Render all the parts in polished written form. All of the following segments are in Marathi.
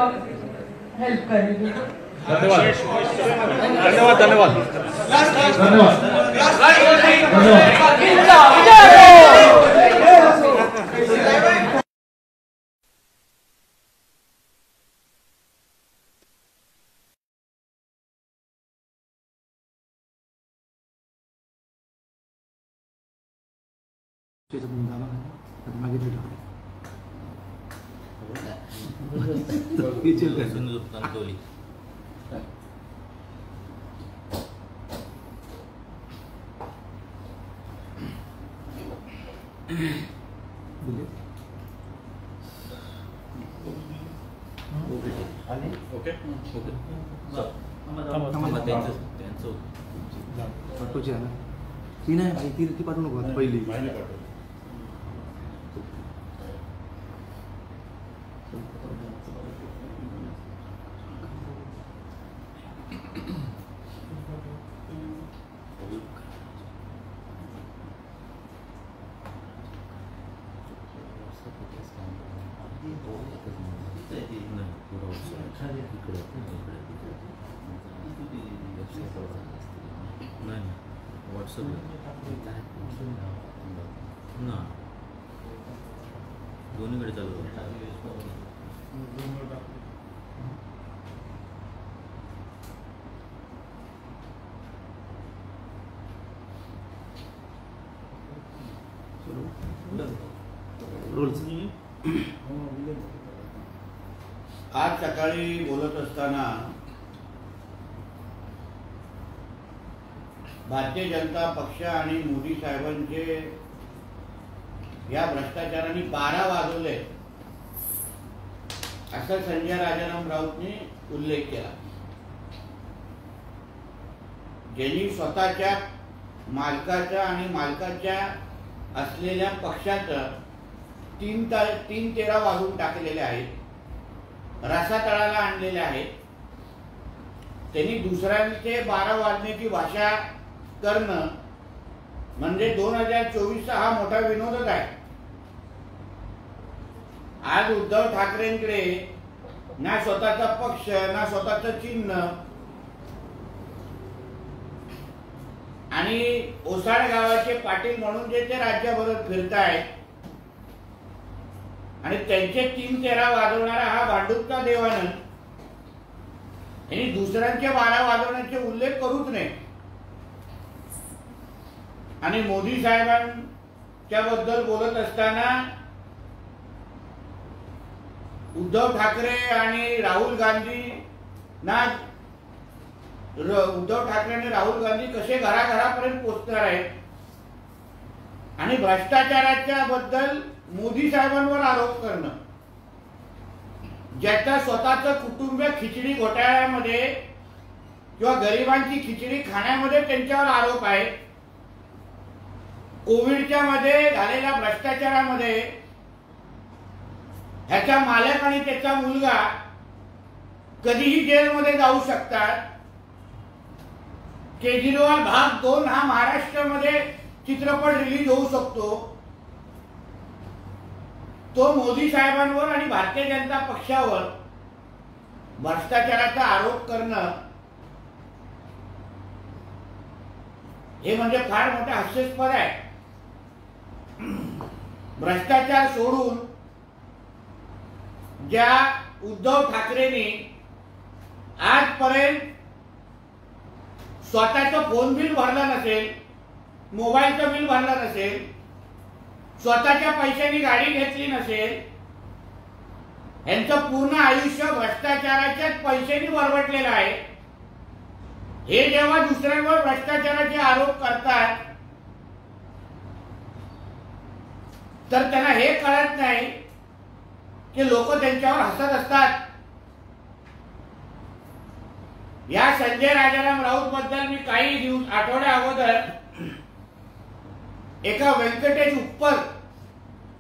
हेल्प करेंगे। धन्यवाद धन्यवाद धन्यवाद धन्यवाद ओके ऑटोची आहे ना ती नाही भाई ती पाठवू नको पहिली दोन्हीकडे चालू आज सकाळी बोलत असताना भारतीय जनता पक्ष आणि मोदी साहेबांचे या भ्रष्टाचाराने 12 वाजवले असं संजय राजाराम राऊतने उल्लेख केला। ज्यांनी स्वतःच्या मालकाच्या आणि मालकाच्या असलेल्या पक्षाचं 3-13 वाजून टाकलेले आहेत, रसातळाला आणलेले आहेत। त्यांनी दुसऱ्यांचे 12 वाजण्याची भाषा करणं म्हणजे 2024 हा मोठा विनोदच आहे। आज उद्धव ठाकरेंकडे ना स्वतःचा पक्ष ना स्वतःचं चिन्ह आणि ओसाड गावाचे पाटील म्हणून जे ते राज्यभरात फिरतायत आणि त्यांचे 3-13 वाजवणारा हा भांडुपचा देवानंद यांनी दुसऱ्यांचे 12 वाजवण्याचे उल्लेख करूच नये। आणि मोदी साहेबांच्या बद्दल बोलत असताना उद्धव ठाकरे आणि राहुल गांधी कसे घराघरापर्यंत पोहोचणार आहेत आणि भ्रष्टाचाराच्या बद्दल मोदी साहेबांवर आरोप करणं, ज्याचा स्वतःचं कुटुंब खिचडी घोटाळ्यामध्ये किंवा गरिबांची खिचडी खाण्यामध्ये त्यांच्यावर आरोप आहे। कोविडच्या मध्ये झालेल्या भ्रष्टाचारामध्ये ह्याचा मालक आणि त्याचा मुलगा कधीही जेलमध्ये जाऊ शकतात। केजरीवाल भाग 2 हा महाराष्ट्रामध्ये चित्रपट रिलीज होऊ शकतो। तो मोदी साहेबांवर आणि भारतीय जनता पक्षावर भ्रष्टाचाराचा आरोप करणं हे म्हणजे फार मोठं हास्यास्पद आहे। भ्रष्टाचार सोडून ज्या उद्धव ठाकरेंनी आजपर्यंत स्वतःचं फोन बिल भरलं नसेल, मोबाईलचं बिल भरलं नसेल, स्वतःच्या पैशांनी गाडी घेतली नसेल, यांचं पूर्ण आयुष्य भ्रष्टाचाराच्याच पैशांनी बरबटलेलं आहे। हे जेव्हा दुसऱ्यांवर भ्रष्टाचाराचे आरोप करतात तर त्यांना हे कळत नाही की लोक त्यांच्यावर हसत असतात। या संजय राजाराम राऊत बद्दल मी काही आठवड्या अगोदर एका व्यंकटेश उप्पर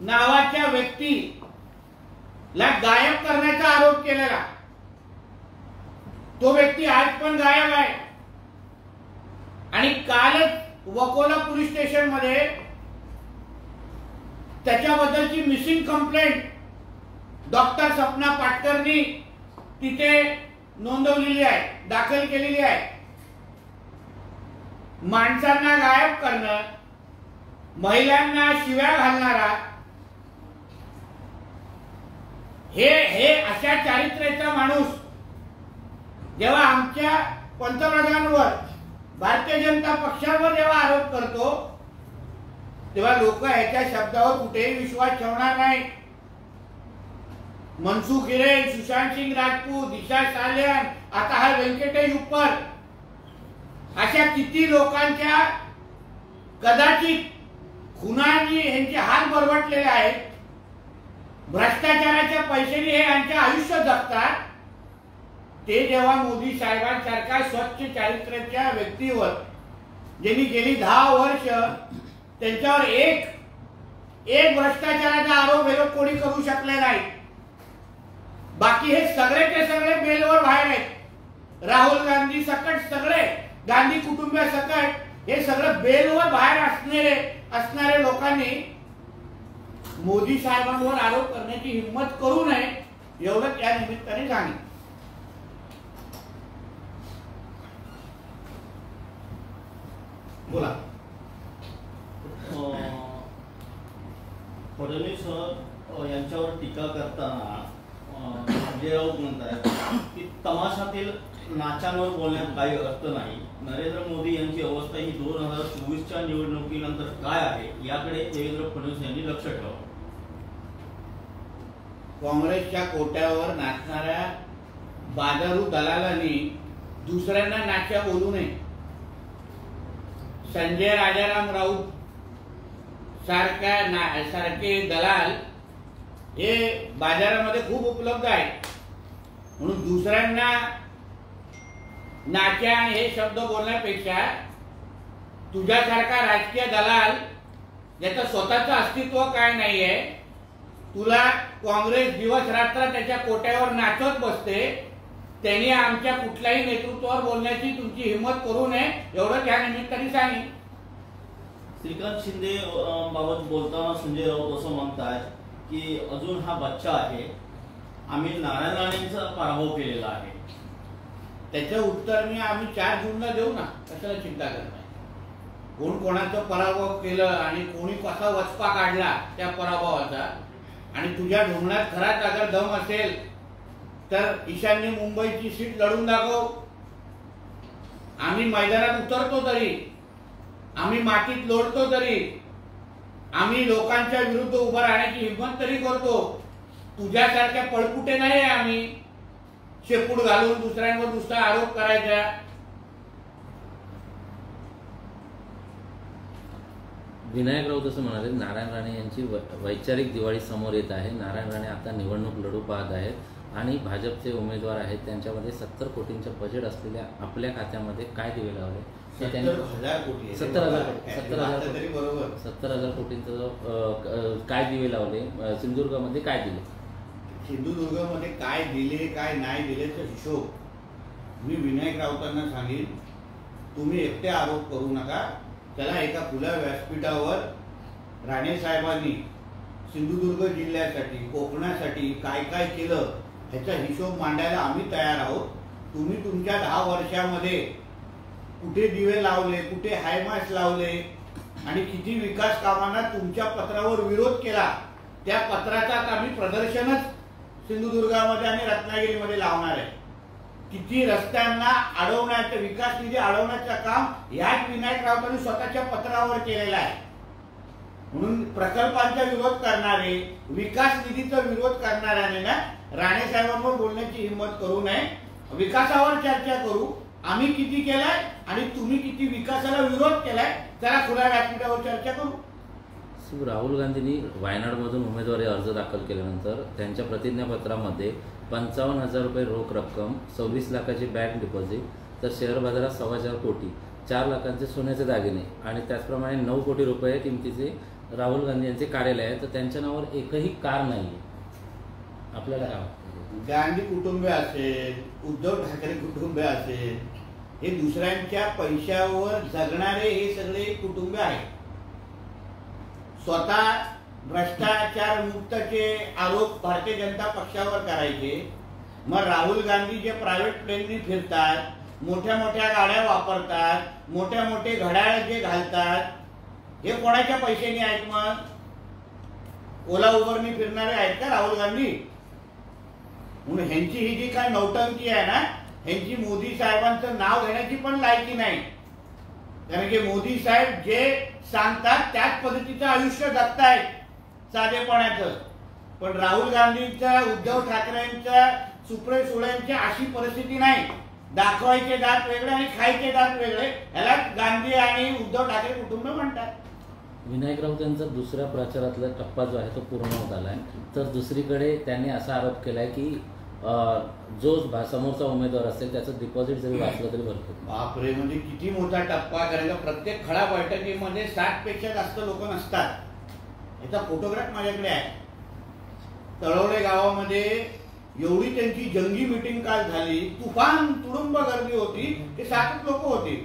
नावाच्या व्यक्तीला गायब करण्याचा आरोप केलेला। तो व्यक्ती आज पण गायब आहे आणि कालच वकोला पोलीस स्टेशन मध्ये त्याच्याबद्दलची मिसिंग कंप्लेंट डॉक्टर सपना पाटकरनी तिथे नोंदवलेली आहे, दाखल केलेली आहे. माणसांना गायब करणं, महिलांना शिव्या घालणारा, हे अशा चारित्र्याचा माणूस जेव्हा आमच्या पंतप्रधानांवर, भारतीय जनता पक्षावर जेव्हा आरोप करतो तेव्हा लोक याच्या शब्दावर कुठेही विश्वास ठेवणार नाही. मनसुख हिरेन, सुशांत सिंग राजपूत, दिशा सालियान, आता हा व्यंकटेश उप्पर, अशा किती लोकांच्या कदाचित खुनाची यांचे हात बरबटलेले आहेत. भ्रष्टाचाराच्या पैशाने हे यांचे आयुष्य जगतात. ते जेव्हा मोदी साहेबांसारख्या स्वच्छ चारित्र्याच्या व्यक्तीवर, ज्यांनी गेली 10 वर्ष त्यांच्यावर एक भ्रष्टाचाराचा आरोप हे कोणी करू शकले नाही. बाकी हे सगळेचे सगळे बेलवर बाहेर आहेत. राहुल गांधी सकट सगळे, गांधी कुटुंबीय सकट हे सगळं बेलवर बाहेर असणारे लोकांनी मोदी साहेबांवर आरोप करण्याची हिंमत करू नये, एवढं त्या निमित्ताने सांगितलं. बोला. फडणवीस यांच्यावर टीका करताना संजय राऊत म्हणतात की तमाशातील नाचांवर बोलण्यात काही अर्थ नाही. नरेंद्र मोदी यांची अवस्था ही 2024च्या निवडणुकीनंतर काय आहे याकडे देवेंद्र फडणवीस यांनी लक्ष ठेवावं. काँग्रेसच्या कोट्यावर नाचणाऱ्या बाजारू दलालांनी दुसऱ्यांना नाच्या बोलू नये. संजय राजाराम राऊत सारखे दलाल हे बाजारामध्ये खूप उपलब्ध आहेत. म्हणून दुसऱ्यांना नाच्या आणि हे शब्द बोलण्यापेक्षा तुझ्यासारखा राजकीय दलाल ज्याचं स्वतःचं अस्तित्व काय नाहीये, तुला काँग्रेस दिवस रात्र त्याच्या कोट्यावर नाचत बसते, त्यांनी आमच्या कुठल्याही नेतृत्वावर बोलण्याची तुमची हिंमत करू नये, एवढं त्या निमित्ताने सांगेन. श्रीकांत शिंदे बाबत बोलताना संजय राऊत असं म्हणतात की अजून हा बच्चा आहे, आम्ही नारायण राणेंचा पराभव केलेला आहे. त्याचं उत्तर आम्ही 4 जूनला देऊ ना, कशाला चिंता करताय. कोण कोणाचा पराभव केलं आणि कोणी कसा वचपा काढला त्या पराभवाचा, आणि तुझ्या ढोंगणात खराच अगर दम असेल तर ईशान्य मुंबईची सीट लढून दाखव. आम्ही मैदानात उतरतो तरी, आम्ही मातीत लोळतो तरी, आम्ही लोकांच्या विरुद्ध उभं राहण्याची हिंमत तरी करतो. तुझ्यासारख्या पळपुटे नाही आम्ही, शेपूट घालून दुसऱ्यांवर दुसरा आरोप करायचा. विनायक राऊत असं म्हणाले, नारायण राणे यांची वैचारिक दिवाळी समोर येत आहे. नारायण राणे आता निवडणूक लढू पाहत आहेत आणि भाजपचे उमेदवार आहेत, त्यांच्यामध्ये 70 कोटींचं बजेट असलेल्या आपल्या खात्यामध्ये काय दिवे लावले? 70,000 कोटी 70,000 कोटींचं काय दिवे लावले? सिंधुदुर्गामध्ये काय दिले? सिंधुदुर्गमध्ये काय दिले काय नाही दिलेचा हिशोब मी विनायक राऊतांना सांगेन. तुम्ही एकटे आरोप करू नका. त्याला एका खुल्या व्यासपीठावर राणे साहेबांनी सिंधुदुर्ग जिल्ह्यासाठी, कोकणासाठी काय काय केलं ह्याचा हिशोब मांडायला आम्ही तयार आहोत. तुम्ही तुमच्या 10 वर्षामध्ये कुठे दिवे लावले, कुठे हायमास लावले आणि किती विकास कामांना तुमच्या पत्रावर विरोध केला, त्या पत्राचं आता आम्ही प्रदर्शनच सिंधुदुर्गामध्ये आणि रत्नागिरीमध्ये लावणार आहे. किती रस्त्यांना अडवण्याचं, विकास निधी अडवण्याचं काम याच विनायक राऊतांनी स्वतःच्या पत्रावर केलेलं आहे. म्हणून प्रकल्पांचा विरोध करणारे, विकास निधीचा विरोध करणाऱ्याने ना राणे साहेबांवर बोलण्याची हिंमत करू नये. विकासावर चर्चा करू. आम्ही किती केलाय आणि तुम्ही किती विकासाला विरोध केलाय, त्याला खुल्या व्यासपीठावर चर्चा करू. राहुल गांधींनी वायनाडमधून उमेदवारी अर्ज दाखल केल्यानंतर त्यांच्या प्रतिज्ञापत्रामध्ये 55,000 रुपये रोख रक्कम, 26 लाखाची बँक डिपॉझिट, तर शेअर बाजारात 4.25 कोटी, 4 लाखांचे सोन्याचे दागिने आणि त्याचप्रमाणे 9 कोटी रुपये किमतीचे राहुल गांधी यांचे कार्यालय आहे, तर त्यांच्या नावावर एकही कार नाही. आपल्याला काय वाटतं? गांधी कुटुंबीय असेल, उद्धव ठाकरे कुटुंबीय असेल, हे दुसऱ्यांच्या पैशावर जगणारे हे सगळे कुटुंब आहेत. स्वतः भ्रष्टाचार मुक्तचे आरोप भारतीय जनता पक्षावर करायचे मग राहुल गांधी जे प्रायव्हेट प्लेननी फिरतात, मोठ्या मोठ्या गाड्या वापरतात, मोठ्या मोठे घड्याळ जे घालतात, हे कोणाच्या पैशाने आहेत? मग ओला उबरनी फिरणारे आहेत का राहुल गांधी? म्हणून ह्यांची ही जी काय नौटंकी आहे ना, ह्यांची मोदी साहेबांचं नाव घेण्याची पण लायकी नाही. कारण की मोदी साहेब जे सांगतात त्याच पद्धतीचं आयुष्य जगतायत साधेपणाचं. पण राहुल गांधींच्या, उद्धव ठाकरेंच्या, सुप्रिया सुळेंच्या अशी परिस्थिती नाही. दाखवायचे दात वेगळे आणि खायचे दात वेगळे. ह्याला गांधी आणि उद्धव ठाकरे कुटुंब म्हणतात. विनायक राऊत यांचा दुसऱ्या प्रचारातला टप्पा जो आहे तो पूर्ण होत आला आहे. तर दुसरीकडे त्यांनी असा आरोप केला आहे की जो समोरचा उमेदवार असेल त्याचं डिपॉझिट जरी वाचलं तरी भरपूर. बापरे, म्हणजे किती मोठा टप्पा. कारण का प्रत्येक खडा बैठकीमध्ये 60 पेक्षा जास्त लोक नसतात. याचा फोटोग्राफ माझ्याकडे आहे. तळवडे गावामध्ये एवढी त्यांची जंगी मीटिंग काल झाली, तुफान तुडुंब गर्दी होती. ते 60 लोक होते.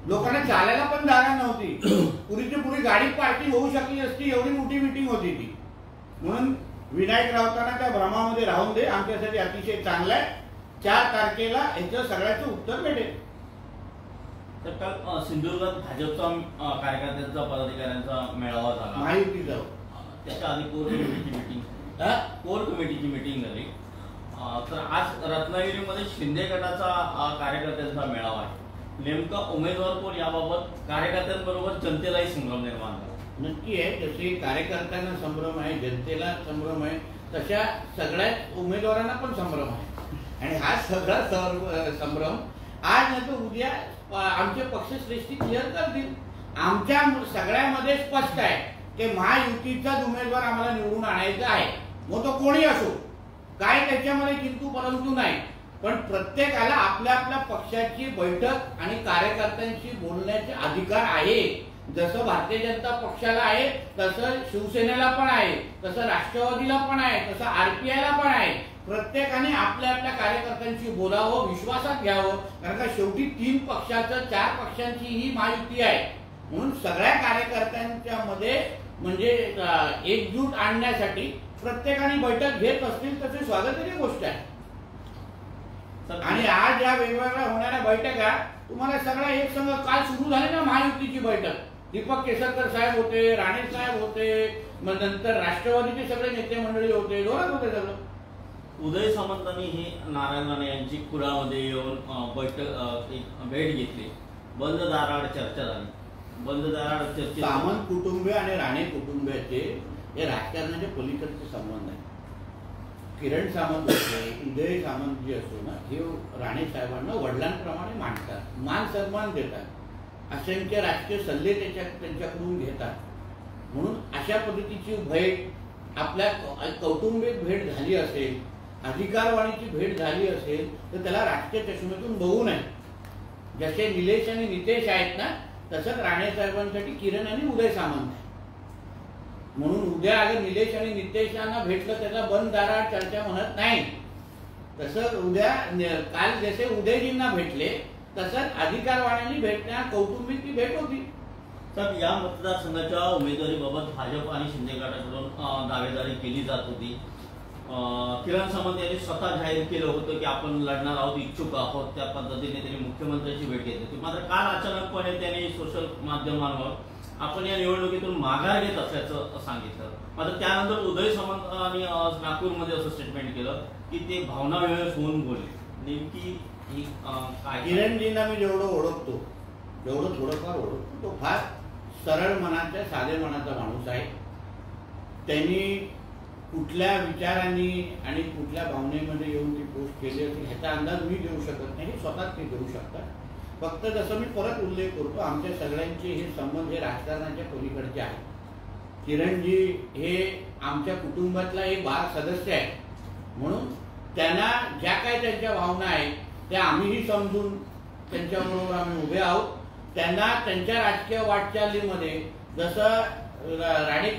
लोकांना चालायला पण जागा नव्हती. पुरीची पुरी गाडी पार्किंग होऊ शकली असती, एवढी मोठी मीटिंग होती ती. म्हणून विनायक राऊतांना त्या भ्रमामध्ये राहून दे. आमच्यासाठी अतिशय चांगलं आहे. 4 तारखेला याचं सगळ्याचं उत्तर भेटेल. तर काल सिंधुदुर्गात भाजपचा कार्यकर्त्यांचा, पदाधिकाऱ्यांचा मेळावा झाला. महायुती जाऊ. त्याच्या आधी कोर कमिटीची मीटिंग झाली. तर आज रत्नागिरीमध्ये शिंदे गटाचा कार्यकर्त्यांचा मेळावा आहे. नेमका उमेदवार कोण याबाबत कार्यकर्त्यांबरोबर जनतेलाही संभ्रम निर्माण झाला. नक्की आहे. जसे कार्यकर्त्यांना संभ्रम आहे, जनतेला संभ्रम आहे, तशा सगळ्याच उमेदवारांना पण संभ्रम आहे. आणि हा सगळा संभ्रम आज नाही तर उद्या आमचे पक्षश्रेष्ठी क्लिअर करतील. आमच्या सगळ्यामध्ये स्पष्ट आहे की महायुतीचाच उमेदवार आम्हाला निवडून आणायचा आहे. मग तो कोणी असो, काय त्याच्यामध्ये किंतु परंतु नाही. पण प्रत्येकाला आपल्या आपल्या पक्षाची बैठक आणि कार्यकर्त्यांशी बोलण्याचे अधिकार आहे. जसं भारतीय जनता पक्षाला आहे, तसं शिवसेनेला पण आहे, तसं राष्ट्रवादीला पण आहे, तसं RPIला पण आहे. प्रत्येकाने आपल्या आपल्या कार्यकर्त्यांशी बोलावं, विश्वासात घ्यावं. कारण का शेवटी 3 पक्षाचं, 4 पक्षांची ही महायुती आहे. म्हणून सगळ्या कार्यकर्त्यांच्या मध्ये म्हणजे एकजूट आणण्यासाठी प्रत्येकाने बैठक घेत असतील तसे स्वागताची गोष्ट आहे. आणि आज या वेगवेगळ्या होणाऱ्या बैठका तुम्हाला सगळ्या एक संघ काल सुरू झाली ना महायुतीची बैठक. दीपक केसरकर साहेब होते, राणे साहेब होते, मग नंतर राष्ट्रवादीचे सगळे नेते मंडळी होते, जोरात होते सगळं. उदय सामंतांनी ही नारायण राणे यांची कुडामध्ये येऊन भेट घेतली. बंद दाराआड चर्चा झाली. बंद दाराआड चर्चेत सामंत कुटुंबीय आणि राणे कुटुंबियाचे हे राजकारणाच्या पलीकडचे संबंध आहेत. किरण सामंत होते, उदय सामंत जे असतो ना, हे राणे साहेबांना वडिलांप्रमाणे मांडतात, मान सन्मान देतात, असंख्य राजकीय सल्ले त्यांच्याकडून घेतात. म्हणून अशा पद्धतीची भेट, आपल्या कौटुंबिक भेट झाली असेल, अधिकारवाणीची भेट झाली असेल तर त्याला राजकीय चष्म्यातून बघू नये. जसे निलेश आणि नितेश आहेत ना, तसंच राणे साहेबांसाठी किरण आणि उदय सामंत आहे. म्हणून उद्या अगर निलेश आणि नितेशांना भेटलं त्याचा बंद दाराआड चर्चा म्हणत नाही. तसं उद्या काल जसे उदयजींना भेटले तसंच अधिकारवाण्यांनी भेटण्यात कौटुंबिक ती भेट होती. तर या मतदारसंघाच्या उमेदवारीबाबत भाजप आणि शिंदे गटाकडून दावेदारी केली जात होती. किरण सामंत यांनी स्वतः जाहीर केलं होतं की आपण लढणार आहोत, इच्छुक आहोत. त्या पद्धतीने त्यांनी मुख्यमंत्र्यांची भेट घेतली होती. मात्र काल अचानकपणे त्यांनी सोशल माध्यमांवर आपण या निवडणुकीतून माघार घेत असल्याचं सांगितलं. मात्र त्यानंतर उदय सामंतांनी नागपूरमध्ये असं स्टेटमेंट केलं की ते भावना वेळेस होऊन बोलले. नेमकी ही काय? किरणजींना मी जेवढं ओळखतो, जेवढं थोडंफार ओळखतो, तो फार सरळ मनाचा, साधे मनाचा माणूस आहे. त्यांनी कुठल्या विचारांनी आणि कुठल्या भावनेमध्ये येऊन ती पोस्ट केली असेल ह्याचा अंदाज मी देऊ शकत नाही. स्वतःच ते देऊ शकतात. फक्त जसं मी परत उल्लेख करतो, आमच्या सगळ्यांचे हे संबंध हे राजकारणाच्या पलीकडचे आहेत. किरणजी हे आमच्या कुटुंबातला एक भाग सदस्य आहे. म्हणून त्यांना ज्या काही त्यांच्या भावना आहेत त्या आम्हीही समजून त्यांच्याबरोबर आम्ही उभे आहोत. त्यांना त्यांच्या राजकीय वाटचालीमध्ये जसं राणे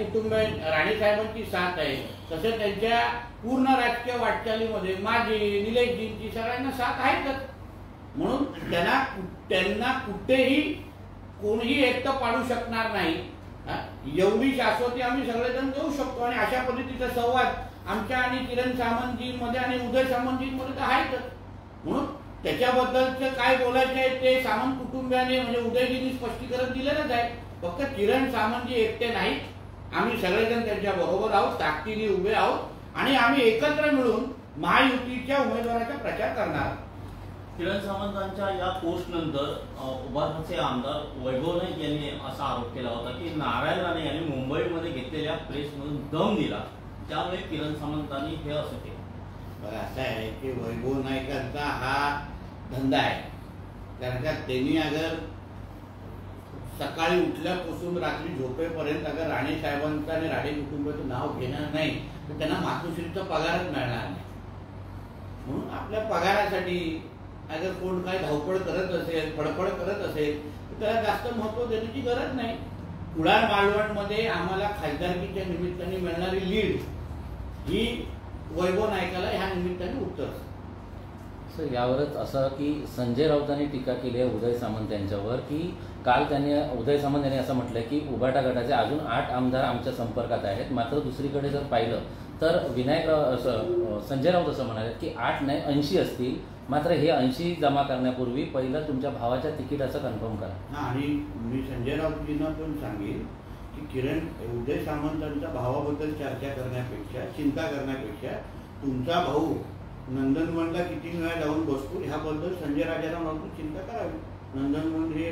राणे साहेबांची साथ आहे तसं त्यांच्या पूर्ण राजकीय वाटचालीमध्ये माझी, निलेशजींची सगळ्यांना साथ आहेतच. म्हणून त्यांना कुठेही कोणीही एकटं पाडू शकणार नाही. एवढी शाश्वती आम्ही सगळेजण देऊ शकतो. आणि अशा पद्धतीचा संवाद आमच्या आणि किरण सामंतजींमध्ये आणि उदय सामंतजींमध्ये तर आहेतच. म्हणून त्याच्याबद्दलचं काय बोलायचं आहे ते सामंत कुटुंबियाने म्हणजे उदयजींनी स्पष्टीकरण दिलेलंच आहे. फक्त किरण सामंतजी एकटे नाहीत, आम्ही सगळेजण त्यांच्या बरोबर आहोत, ताकदीने उभे आहोत आणि आम्ही एकत्र मिळून महायुतीच्या उमेदवाराचा प्रचार करणार. किरण सामंतांच्या या पोस्ट नंतर उभारचे आमदार वैभव नाईक यांनी असा आरोप केला होता की नारायण राणे यांनी मुंबईमध्ये घेतलेल्या प्रेसमधून दम दिला, त्यामुळे किरण सामंतांनी हे असं केलं. बरं असं आहे की वैभव नाईकांचा हा धंदा आहे. कारण का त्यांनी अगर सकाळी उठल्यापासून रात्री झोपेपर्यंत अगर राणे साहेबांचं आणि राणे कुटुंबाचं नाव घेणार नाही तर त्यांना मातोश्रीचा पगारच मिळणार नाही. म्हणून आपल्या पगारासाठी अगर कोण काय धावपळ करत असेल, फडफड करत असेल तर त्याला जास्त महत्व देण्याची गरज नाही. कुडाळ मालवणमध्ये आम्हाला खासदारकीच्या निमित्ताने मिळणारी लीड ही वैभव नाईकाला ह्या निमित्ताने उत्तर. सर यावरच असं की संजय राऊतांनी टीका केली आहे उदय सामंत यांच्यावर की काल त्यांनी उदय सामंत यांनी असं म्हटलंय की उभाटा गटाचे अजून 8 आमदार आमच्या संपर्कात आहेत. मात्र दुसरीकडे जर पाहिलं तर संजय राऊत असं म्हणाले की 8 नाही 80 असतील. मात्र हे 80 जमा करण्यापूर्वी पहिलं तुमच्या भावाच्या तिकिटाचं कन्फर्म करा. आणि मी संजय राऊतजींना पण सांगेन की किरण उदय सामंतांच्या भावाबद्दल चर्चा करण्यापेक्षा, चिंता करण्यापेक्षा तुमचा भाऊ नंदनवनला किती वेळा जाऊन बसतो ह्याबद्दल संजय राजाराम राऊत चिंता करावी. नंदनवन हे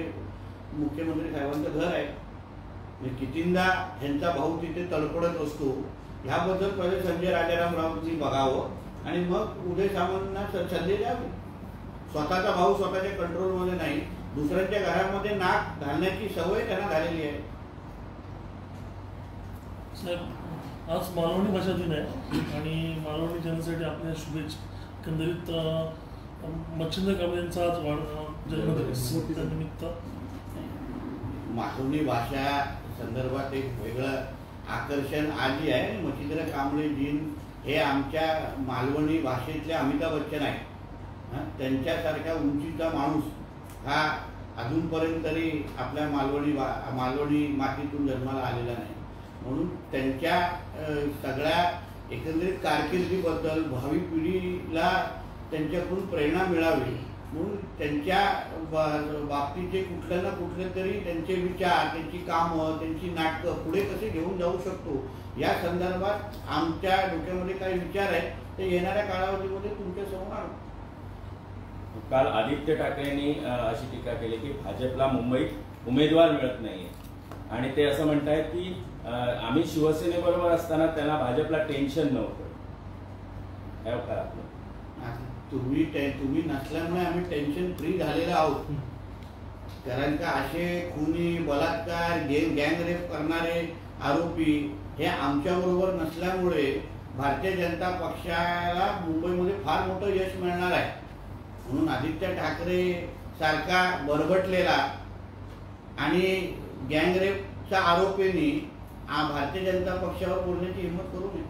मुख्यमंत्री साहेबांचं घर आहे. कितींदा ह्यांचा भाऊ तिथे तडफडत असतो ह्याबद्दल पहिले संजय राजाराम राऊतनी बघावं आणि मग उदय सामंतांना सल्ले द्यावे. स्वतःचा भाऊ स्वतःच्या कंट्रोलमध्ये नाही, दुसऱ्यांच्या घरामध्ये नाक घालण्याची सवय त्यांना झालेली आहे. साहेब आज मालवणी भाषा दिन आहे आणि मालवणी जनतेसाठी आपल्या शुभेच्छा. एकंदरीत मच्छिंद्र कांबळे यांचा आज जन्मदिवस त्यानिमित्त मालवणी भाषा संदर्भात एक वेगळं आकर्षण आली आहे. मच्छिंद्र कांबळेजी हे आमच्या मालवणी भाषेतले अमिताभ बच्चन आहेत. त्यांच्यासारखा उंचीचा माणूस हा अजूनपर्यंत तरी आपल्या मालवणी मातीतून जन्माला आलेला नाही. म्हणून त्यांच्या सगळ्या एकंदरीत कारकिर्दीबद्दल भावी पिढीला त्यांच्याकडून प्रेरणा मिळावी म्हणून त्यांच्या बाबतीचे कुठले ना कुठले तरी त्यांचे विचार, त्यांची कामं, त्यांची नाटकं पुढे कसे घेऊन जाऊ शकतो या संदर्भात आमच्या डोक्यामध्ये काही विचार आहेत ते येणाऱ्या कालावधीमध्ये तुमच्या समोर आणू. काल आदित्य ठाकरेंनी अशी टीका केली की भाजपला मुंबईत उमेदवार मिळत नाहीये आणि ते असं म्हणतायत की आम्ही शिवसेनेबरोबर असताना त्यांना भाजपला टेन्शन नव्हतं. काय खरं आपलं? तुम्ही नसल्यामुळे आम्ही टेन्शन फ्री झालेलो आहोत. कारण का असे खुनी, बलात्कार, गँग रेप करणारे आरोपी हे आमच्या बरोबर नसल्यामुळे भारतीय जनता पक्षाला मुंबईमध्ये फार मोठं यश मिळणार आहे. म्हणून आदित्य ठाकरे सारखा बरबटलेला आणि गँगरेपच्या आरोपींनी भारतीय जनता पक्षावर बोलण्याची हिंमत करू नये.